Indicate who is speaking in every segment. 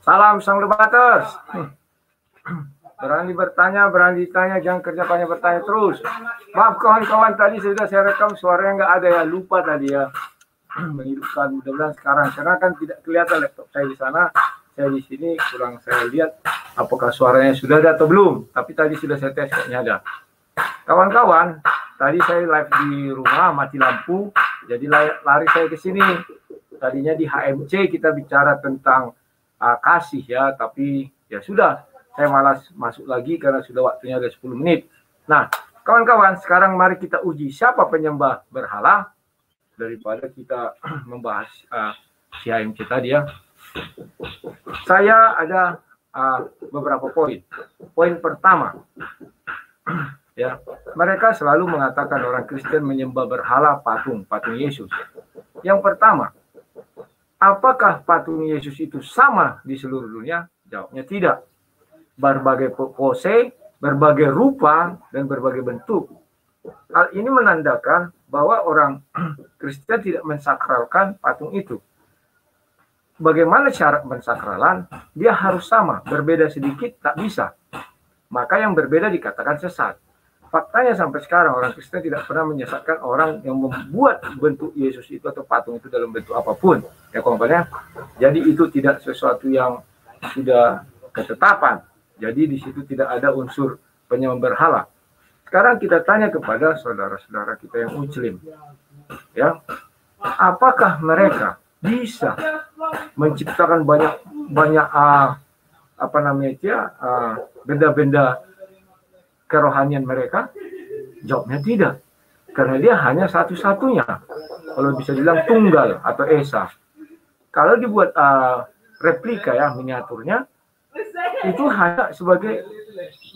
Speaker 1: Salam Sang Lebaters. Berani bertanya, berani ditanya, jangan kerja banyak bertanya terus. Maaf kawan-kawan, tadi sudah saya rekam suaranya nggak ada ya, lupa tadi ya. Menghidupkan, mudah-mudahan sekarang, karena kan tidak kelihatan laptop saya di sana, saya di sini kurang saya lihat apakah suaranya sudah ada atau belum. Tapi tadi sudah saya tes, kayaknya ada. Kawan-kawan, tadi saya live di rumah, mati lampu, jadi lari saya ke sini. Tadinya di HMC kita bicara tentang kasih ya, tapi ya sudah, saya malas masuk lagi karena sudah waktunya ada 10 menit. Nah, kawan-kawan, sekarang mari kita uji siapa penyembah berhala daripada kita membahas si HMC tadi ya. Saya ada beberapa poin. Poin pertama, ya, mereka selalu mengatakan orang Kristen menyembah berhala, patung Yesus. Yang pertama, apakah patung Yesus itu sama di seluruh dunia? Jawabnya tidak. Berbagai pose, berbagai rupa, dan berbagai bentuk. Hal ini menandakan bahwa orang Kristen tidak mensakralkan patung itu. Bagaimana syarat mensakralan? Dia harus sama, berbeda sedikit tak bisa. Maka yang berbeda dikatakan sesat. Faktanya sampai sekarang orang Kristen tidak pernah menyesatkan orang yang membuat bentuk Yesus itu atau patung itu dalam bentuk apapun. Ya kawan-kawan. Jadi itu tidak sesuatu yang sudah ketetapan. Jadi di situ tidak ada unsur penyembah berhala. Sekarang kita tanya kepada saudara-saudara kita yang Muslim. Ya. Apakah mereka bisa menciptakan banyak benda-benda kerohanian mereka? Jawabnya tidak. Karena dia hanya satu-satunya. Kalau bisa bilang tunggal atau esa. Kalau dibuat replika ya, miniaturnya, itu hanya sebagai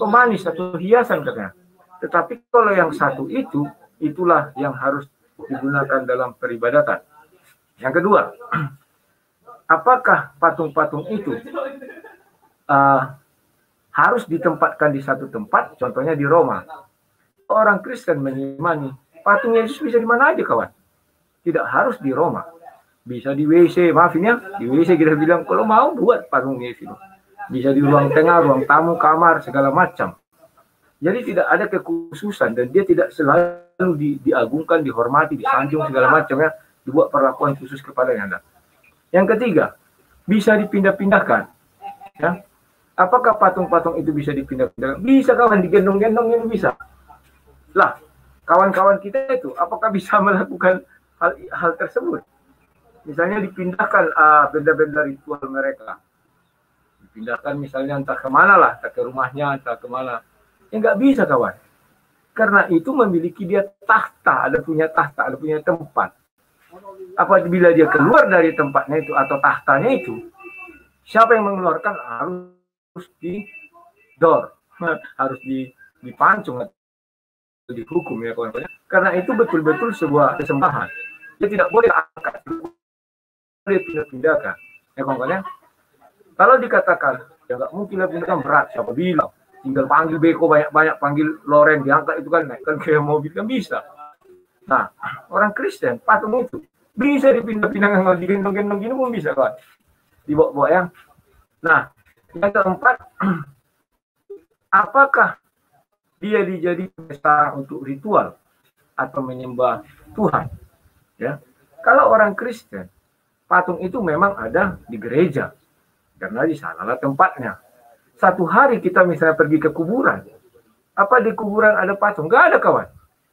Speaker 1: pemanis atau hiasan katanya. Tetapi kalau yang satu itu, itulah yang harus digunakan dalam peribadatan. Yang kedua, apakah patung-patung itu harus ditempatkan di satu tempat, contohnya di Roma. Orang Kristen mengimani patung Yesus bisa di mana aja kawan. Tidak harus di Roma. Bisa di WC, maafin ya, di WC kita bilang kalau mau buat patung Yesus. Bisa di ruang tengah, ruang tamu, kamar, segala macam. Jadi tidak ada kekhususan dan dia tidak selalu diagungkan, dihormati, disanjung segala macam ya, dibuat perlakuan khusus kepada yang ada. Yang ketiga, bisa dipindah-pindahkan. Ya. Apakah patung-patung itu bisa dipindah-pindahkan? Bisa kawan, digendong-gendong ini bisa. Lah, kawan-kawan kita itu apakah bisa melakukan hal tersebut? Misalnya dipindahkan benda-benda ritual mereka. Dipindahkan misalnya entah kemana lah, entah ke rumahnya, entah kemana. Ya nggak bisa kawan. Karena itu memiliki dia tahta, ada punya tempat. Apabila dia keluar dari tempatnya itu atau tahtanya itu, siapa yang mengeluarkan harus didor, harus dipancung atau dihukum ya kawan-kawan. Karena itu betul-betul sebuah kesembahan. Dia tidak boleh angkat, boleh pindah-pindahkan ya kawan-kawan. Kalau dikatakan ya nggak mungkin pindahkan berat, siapa bilang? Tinggal panggil beko banyak-banyak, panggil Loren diangkat itu kan naikkan ke mobil kan bisa. Nah, orang Kristen patung itu bisa dipindah-pindahkan, kalau digendong-gendong gini pun bisa kan, dibawa-bawa ya. Nah, yang keempat, apakah dia dijadikan pesta untuk ritual atau menyembah Tuhan? Ya, kalau orang Kristen, patung itu memang ada di gereja karena di sanalah tempatnya. Satu hari kita misalnya pergi ke kuburan, apa di kuburan ada patung? Nggak ada kawan.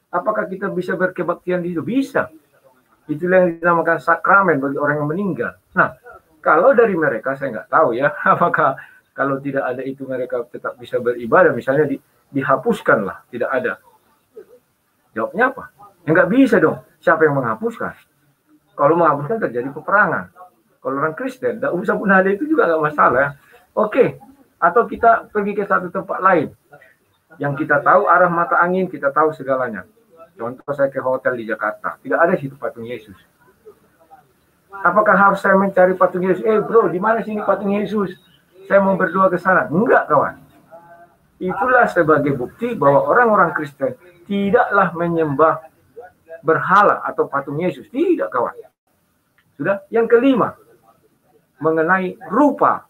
Speaker 1: Apakah kita bisa berkebaktian di situ? Bisa. Itulah yang dinamakan sakramen bagi orang yang meninggal. Nah, kalau dari mereka saya nggak tahu ya, apakah kalau tidak ada itu mereka tetap bisa beribadah, misalnya dihapuskanlah, tidak ada. Jawabnya apa? Ya nggak bisa dong. Siapa yang menghapuskan? Kalau menghapuskan terjadi peperangan. Kalau orang Kristen, tidak usah pun ada itu juga nggak masalah ya. Oke. Atau kita pergi ke satu tempat lain yang kita tahu arah mata angin, kita tahu segalanya. Contoh saya ke hotel di Jakarta, tidak ada situ patung Yesus. Apakah harus saya mencari patung Yesus? Bro, di mana sini patung Yesus? Saya mau berdoa ke sana. Enggak kawan. Itulah sebagai bukti bahwa orang-orang Kristen tidaklah menyembah berhala atau patung Yesus. Tidak kawan. Sudah. Yang kelima, mengenai rupa.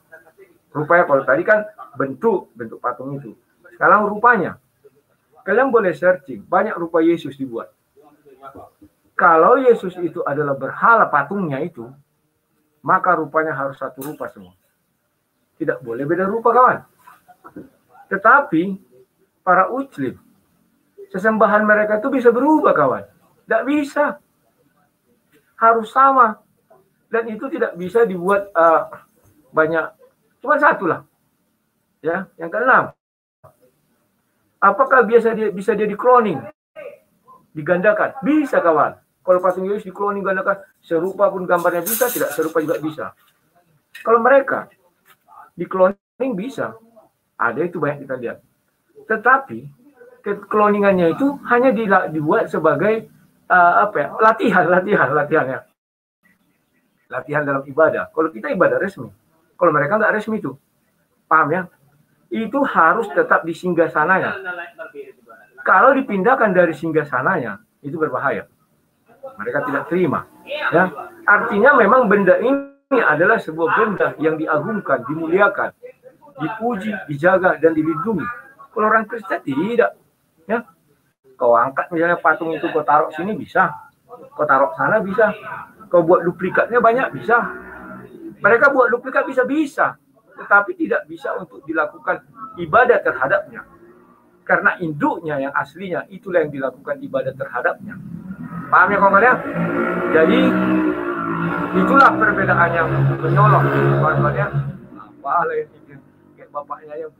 Speaker 1: Rupanya kalau tadi kan bentuk patung itu. Sekarang rupanya. Kalian boleh searching, banyak rupa Yesus dibuat. Kalau Yesus itu adalah berhala patungnya itu, maka rupanya harus satu rupa semua. Tidak boleh beda rupa, kawan. Tetapi para Muslim, sesembahan mereka itu bisa berubah, kawan. Tidak bisa. Harus sama. Dan itu tidak bisa dibuat banyak. Cuma satu lah. Ya, yang keenam. Apakah bisa dia di-cloning? Digandakan? Bisa, kawan. Kalau patung Yesus di-cloning, gandakan, serupa pun gambarnya bisa, tidak serupa juga bisa. Kalau mereka di-cloning bisa. Ada itu banyak kita lihat. Tetapi cloningannya itu hanya dibuat sebagai latihannya. Latihan dalam ibadah. Kalau kita ibadah resmi. Kalau mereka nggak resmi itu. Paham ya? Itu harus tetap di singgasananya. Kalau dipindahkan dari singgasananya, itu berbahaya. Mereka tidak terima. Ya. Artinya memang benda ini adalah sebuah benda yang diagungkan, dimuliakan, dipuji, dijaga, dan dilindungi. Kalau orang Kristen tidak. Ya. Kau angkat misalnya patung itu, kau taruh sini bisa. Kau taruh sana bisa. Kau buat duplikatnya banyak bisa. Mereka buat duplikat bisa. Tetapi tidak bisa untuk dilakukan ibadah terhadapnya. Karena induknya yang aslinya, itulah yang dilakukan ibadah terhadapnya. Paham ya kawan-kawan ya? Jadi, itulah perbedaan yang menyolong. Kawan-kawan ya? Apa lah yang kayak bapaknya yang